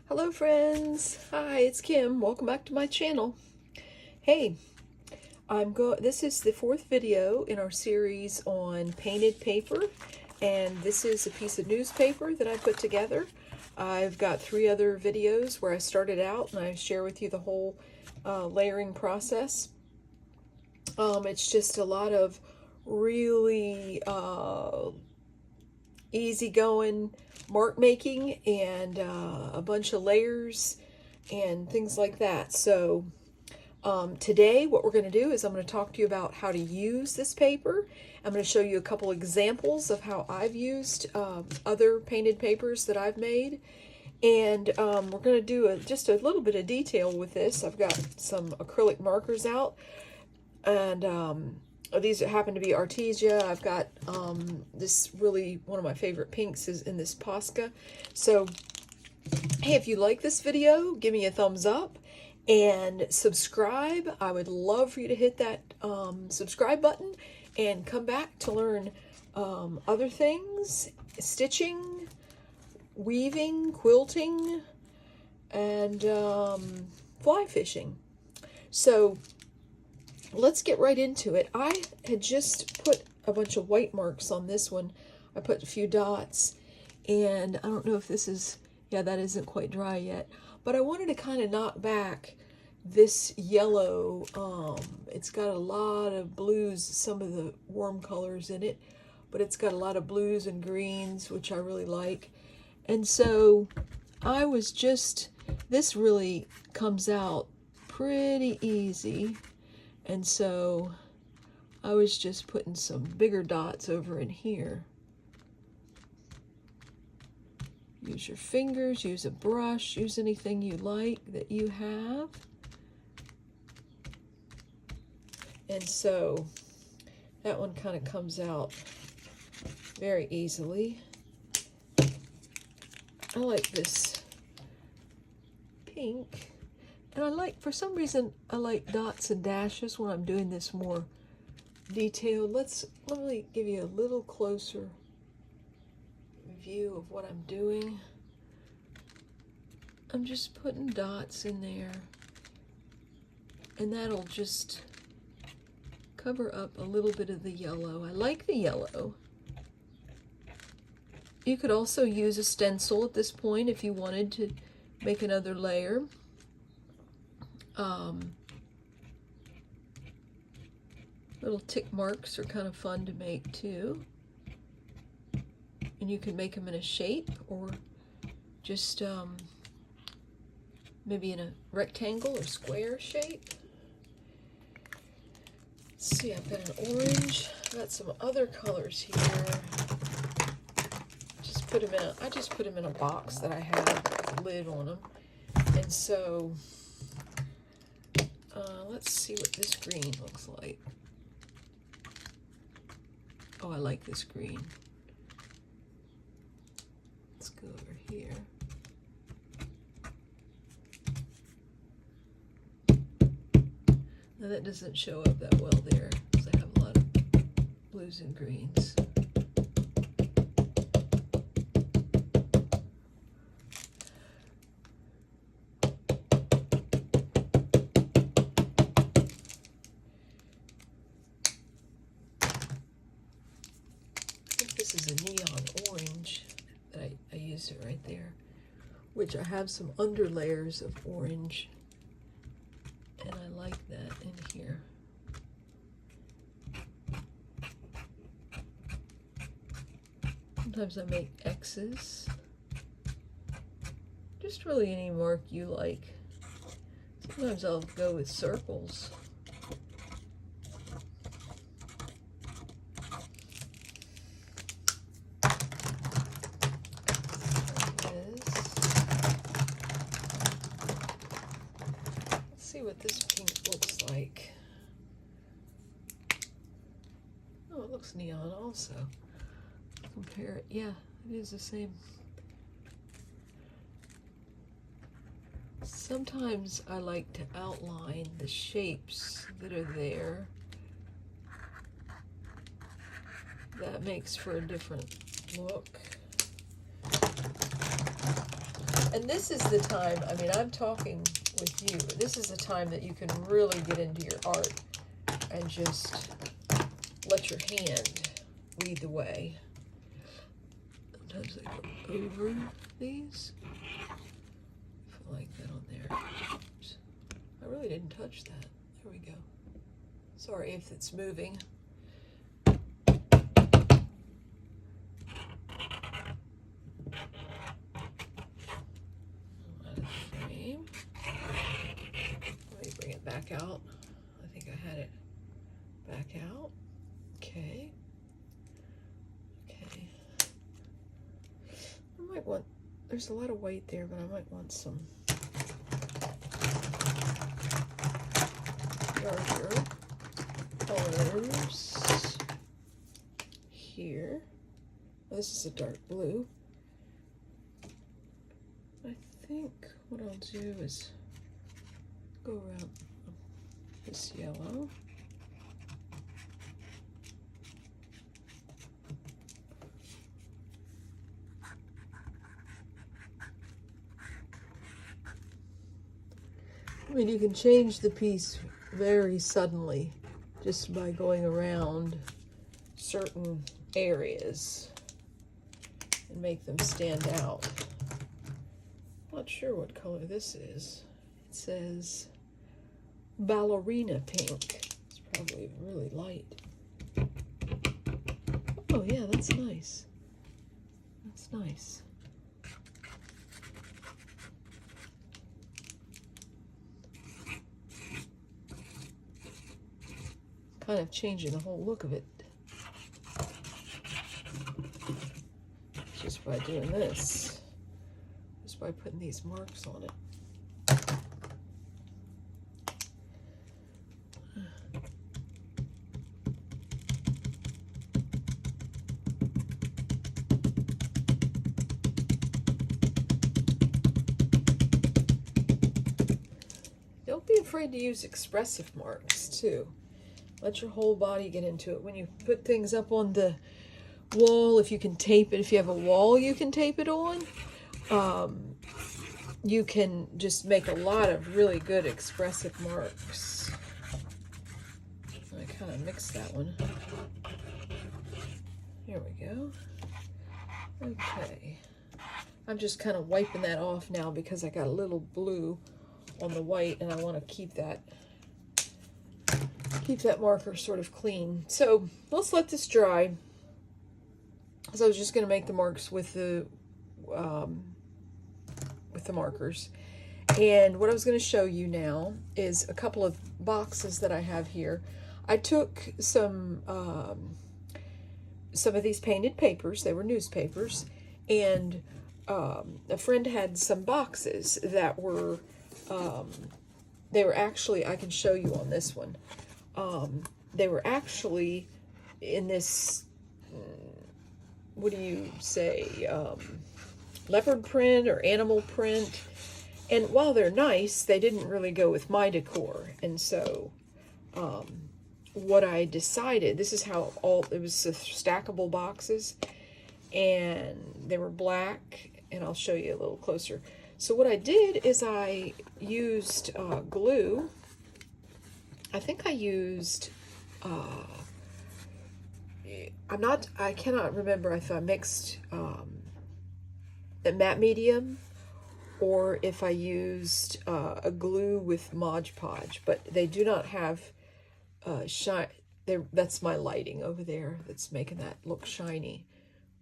Hello friends. Hi, it's Kim. Welcome back to my channel. Hey, this is the fourth video in our series on painted paper, and this is a piece of newspaper that I put together. I've got 3 other videos where I started out and I share with you the whole layering process. It's just a lot of really easygoing mark making and a bunch of layers and things like that. So today what we're going to do is I'm going to talk to you about how to use this paper. I'm going to show you a couple examples of how I've used other painted papers that I've made. And we're going to do just a little bit of detail with this. I've got some acrylic markers out, and these happen to be Artesia. I've got this really, one of my favorite pinks is in this Posca. So, hey, if you like this video, give me a thumbs up and subscribe. I would love for you to hit that subscribe button and come back to learn other things, stitching, weaving, quilting, and fly fishing. So let's get right into it. I had just put a bunch of white marks on this one. I put a few dots, and I don't know if this is, yeah, that isn't quite dry yet, but I wanted to kind of knock back this yellow. It's got a lot of blues, some of the warm colors in it, but it's got a lot of blues and greens, which I really like. And so I was just, this really comes out pretty easy. And so I was just putting some bigger dots over in here. Use your fingers, use a brush, use anything you like that you have. And so that one kind of comes out very easily. I like this pink. And I like, for some reason, I like dots and dashes when I'm doing this more detailed. Let me give you a little closer view of what I'm doing. I'm just putting dots in there, and that'll just cover up a little bit of the yellow. I like the yellow. You could also use a stencil at this point if you wanted to make another layer. Little tick marks are kind of fun to make too. And you can make them in a shape or just maybe in a rectangle or square shape. Let's see, I've got an orange. I've got some other colors here. I just put them in a box that I had with a lid on them. And so let's see what this green looks like. Oh, I like this green. Let's go over here. Now that doesn't show up that well there because I have a lot of blues and greens. This is a neon orange that I used it right there, which I have some underlayers of orange, and I like that in here. Sometimes I make X's, just really any mark you like. Sometimes I'll go with circles. See what this pink looks like. Oh, it looks neon also. Compare it. Yeah, it is the same. Sometimes I like to outline the shapes that are there. That makes for a different look. And this is the time, I mean, I'm talking with you. This is the time that you can really get into your art and just let your hand lead the way. Sometimes I go over these. I feel like that on there. Oops. I really didn't touch that. There we go. Sorry if it's moving. Frame. Let me bring it back out. I think I had it back out. Okay. Okay. I might want, there's a lot of weight there, but I might want some darker colors here. Oh, this is a dark blue. I think what I'll do is go around this yellow. I mean, you can change the piece very suddenly just by going around certain areas and make them stand out. Not sure what color this is. It says ballerina pink. It's probably really light. Oh yeah, that's nice. That's nice. Kind of changing the whole look of it just by doing this, just by putting these marks on it. Don't be afraid to use expressive marks too. Let your whole body get into it. When you put things up on the wall, if you can tape it, if you have a wall you can tape it on, you can just make a lot of really good expressive marks. I kind of mixed that one. Here we go. Okay. I'm just kind of wiping that off now because I got a little blue on the white and I want to keep that marker sort of clean. So let's let this dry. So I was just going to make the marks with the markers. And what I was going to show you now is a couple of boxes that I have here. I took some of these painted papers. They were newspapers, and a friend had some boxes that were they were actually, I can show you on this one. They were actually in this, what do you say, leopard print or animal print. And while they're nice, they didn't really go with my decor. And so what I decided, this is how it was stackable boxes, and they were black, and I'll show you a little closer. So what I did is I used glue. I think I used, I cannot remember if I mixed the matte medium or if I used a glue with Mod Podge, but they do not have shine. That's my lighting over there that's making that look shiny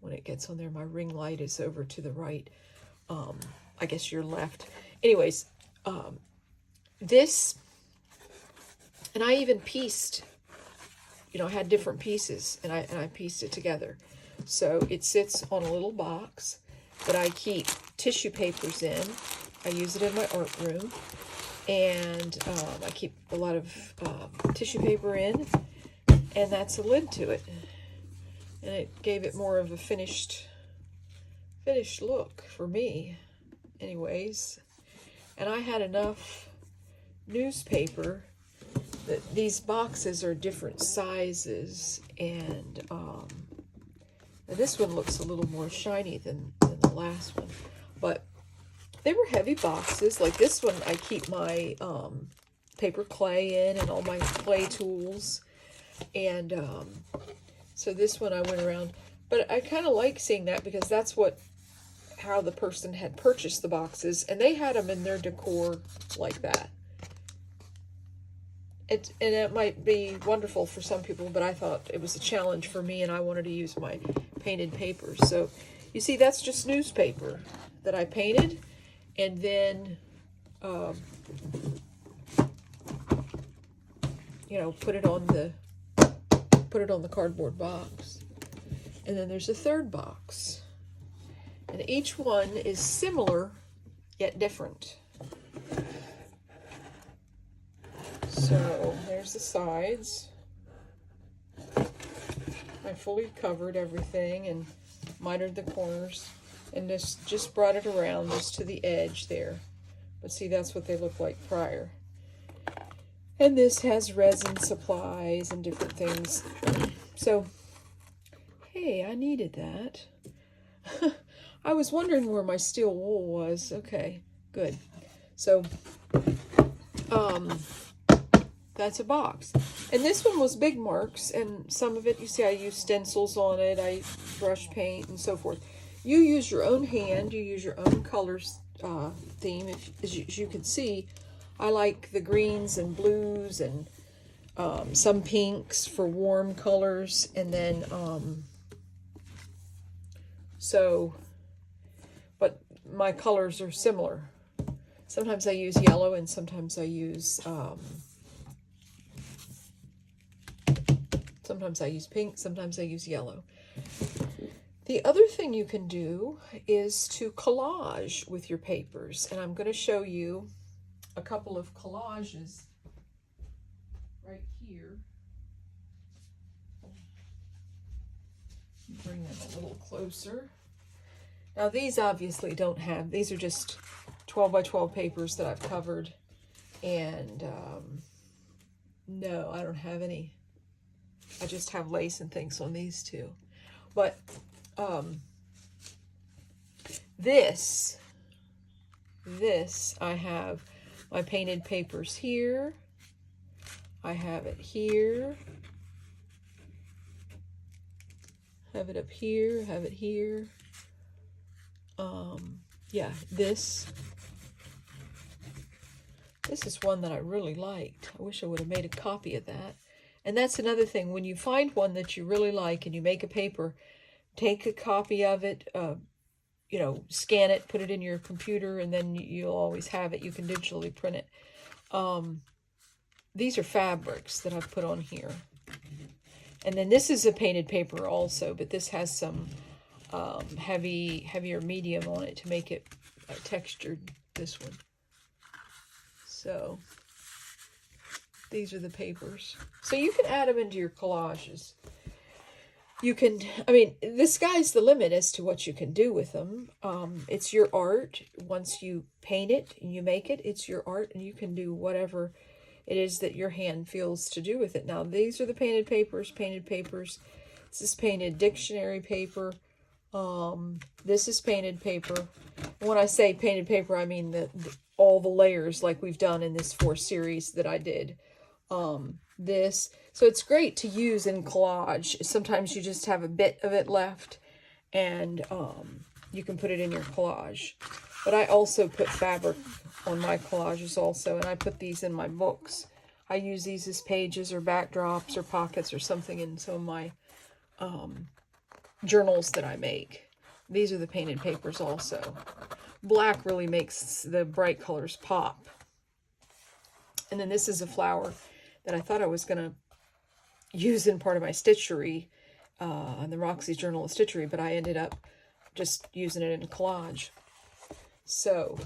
when it gets on there. My ring light is over to the right. I guess your left. Anyways, this, and I even pieced, I had different pieces, and I pieced it together. So it sits on a little box that I keep tissue papers in. I use it in my art room, and I keep a lot of tissue paper in, and that's a lid to it. And it gave it more of a finished look for me, anyways. And I had enough newspaper that these boxes are different sizes, and this one looks a little more shiny than the last one, but they were heavy boxes. Like this one, I keep my paper clay in and all my clay tools. And so this one I went around. But I kind of like seeing that because that's how the person had purchased the boxes. And they had them in their decor like that. And it might be wonderful for some people, but I thought it was a challenge for me, and I wanted to use my painted paper. So you see, that's just newspaper that I painted, and then you know, put it on the cardboard box. And then there's a third box, and each one is similar yet different. So there's the sides. I fully covered everything and mitered the corners, and just brought it around just to the edge there. But see, that's what they look like prior. And this has resin supplies and different things. So, hey, I needed that. I was wondering where my steel wool was. Okay, good. So, that's a box. And this one was Big Marks, and some of it, you see, I used stencils on it, I brush paint and so forth. You use your own hand, you use your own colors theme. As you can see, I like the greens and blues and some pinks for warm colors, and then but my colors are similar. Sometimes I use yellow, and sometimes I use pink, sometimes I use yellow. The other thing you can do is to collage with your papers, and I'm going to show you a couple of collages right here. Bring them a little closer. Now these obviously don't have, these are just 12 by 12 papers that I've covered, and no, I don't have any. I just have lace and things on these two. But this I have my painted papers here. I have it here. Have it up here, have it here. Yeah, this is one that I really liked. I wish I would have made a copy of that. And that's another thing. When you find one that you really like and you make a paper, take a copy of it, you know, scan it, put it in your computer, and then you'll always have it. You can digitally print it. These are fabrics that I've put on here. And then this is a painted paper also, but this has some heavier medium on it to make it textured, this one. So these are the papers. So you can add them into your collages. You can, I mean, the sky's the limit as to what you can do with them. It's your art. Once you paint it and you make it, it's your art, and you can do whatever it is that your hand feels to do with it. Now, these are the painted papers. This is painted dictionary paper. This is painted paper. And when I say painted paper, I mean all the layers like we've done in this 4 series that I did. So it's great to use in collage. Sometimes you just have a bit of it left, and you can put it in your collage. But I also put fabric on my collages also, and I put these in my books. I use these as pages or backdrops or pockets or something in some of my journals that I make. These are the painted papers also. Black really makes the bright colors pop. And then this is a flower that I thought I was going to use in part of my stitchery, on the Roxy Journal of Stitchery, but I ended up just using it in a collage. So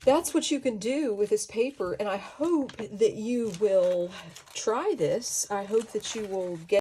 that's what you can do with this paper, and I hope that you will try this. I hope that you will get